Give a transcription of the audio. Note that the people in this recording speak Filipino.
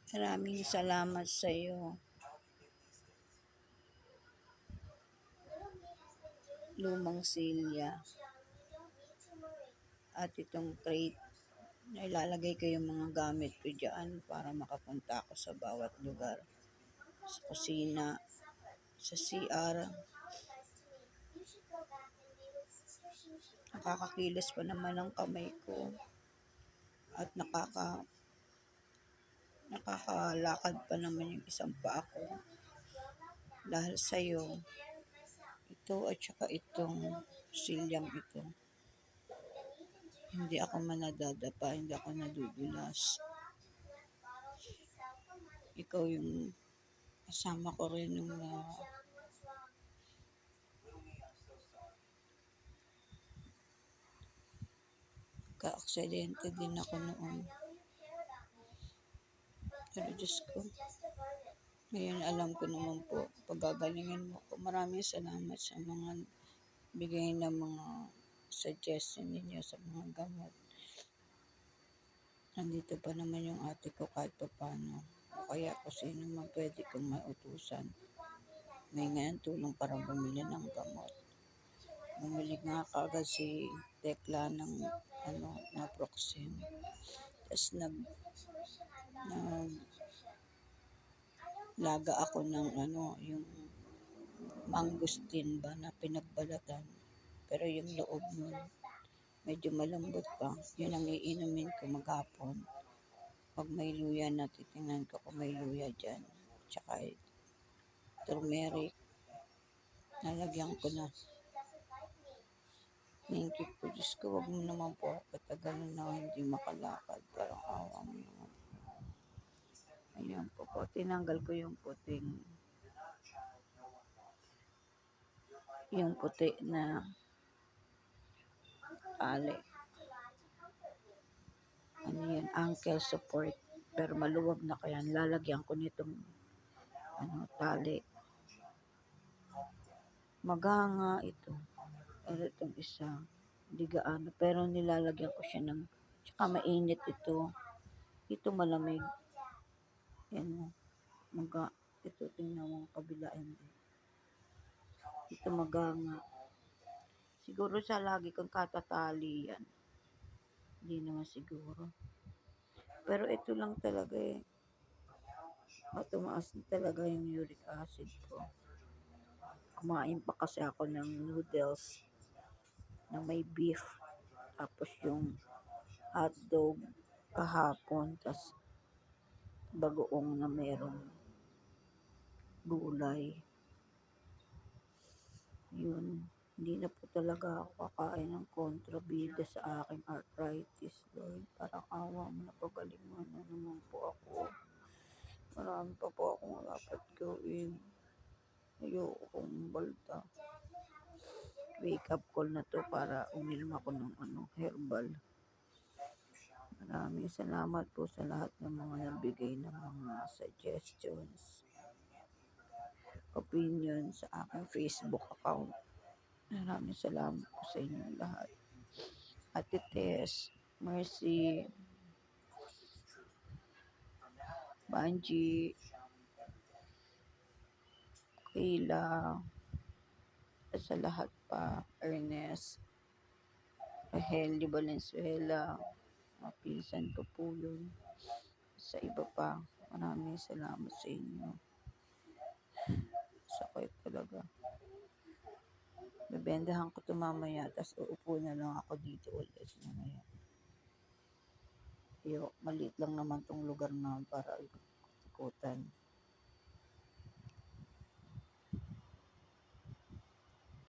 Maraming salamat sa iyo, Lumang Silya. At itong crate na ilalagay ko yung mga gamit ko dyan para makapunta ako sa bawat lugar. Sa kusina, sa CR. Nakakakilos pa naman ang kamay ko. At nakakalakad pa naman yung isang paa ko. Dahil sa'yo, ito at saka itong silyang ito. Hindi ako manadadapa, hindi ako nadudulas. Ikaw yung kasama ko rin nung ka-aksidente din ako noon. Pero Diyos ko, ngayon alam ko naman po, pagagalingin mo ko. Maraming salamat sa mga bigay ng mga suggestion ninyo sa mga gamot. Nandito pa naman yung ate ko kahit pa paano. O kaya kung sino man pwede kong mautusan. May ngayon tulong para bumili ng gamot. Bumili nga kagad si Tekla ng naproxen. Tapos laga ako ng yung mangustin ba na pinagbalatan. Pero yung loob nun, medyo malambot pa. Yun ang iinumin ko maghapon. Pag may luya na, titingnan ko kung may luya dyan. Tsaka turmeric. Nalagyan ko na. Thank you po. Diyos ko, wag mo naman po ako patagalan na hindi makalakad. Parang awa mo naman. Ayan po. Tinanggal ko yung puti na tali. Ano yan? Ankle support. Pero maluwag na kaya lalagyan ko nitong tali. Maganga ito. Pero itong isa, hindi gaano. Pero nilalagyan ko siya ng, tsaka mainit ito. Ito malamig. Yan o. Ito tingnan mo ang kabila. Ito maganga. Siguro sa lagi kang katatali yan. Hindi naman siguro. Pero ito lang talaga tumaas na talaga yung uric acid ko. Kumain pa kasi ako ng noodles na may beef. Tapos yung hotdog kahapon. Tapos bagoong na merong gulay. Yun. Hindi na po talaga ako kakain ng kontrabida sa aking arthritis, Lord. Parang awa mo na, pagaling mo na naman po ako. Marami pa po akong dapat gawin. Ayoko kong balta. Wake up call na to para uminom ako ng herbal. Maraming salamat po sa lahat ng mga nabigay ng mga suggestions, opinion sa aking Facebook account. Maraming salamat po sa inyo lahat. Ate Tess, Mercy, Banji, Kayla, at sa lahat pa, Ernest, Rahel de Valenzuela, mapisan ko po yun. Sa iba pa, maraming salamat sa inyo. Sakit talaga. Bebendahan ko ito mamaya, tapos uupo na lang ako dito ulit mamaya. Maliit lang naman tong lugar na para ikutan.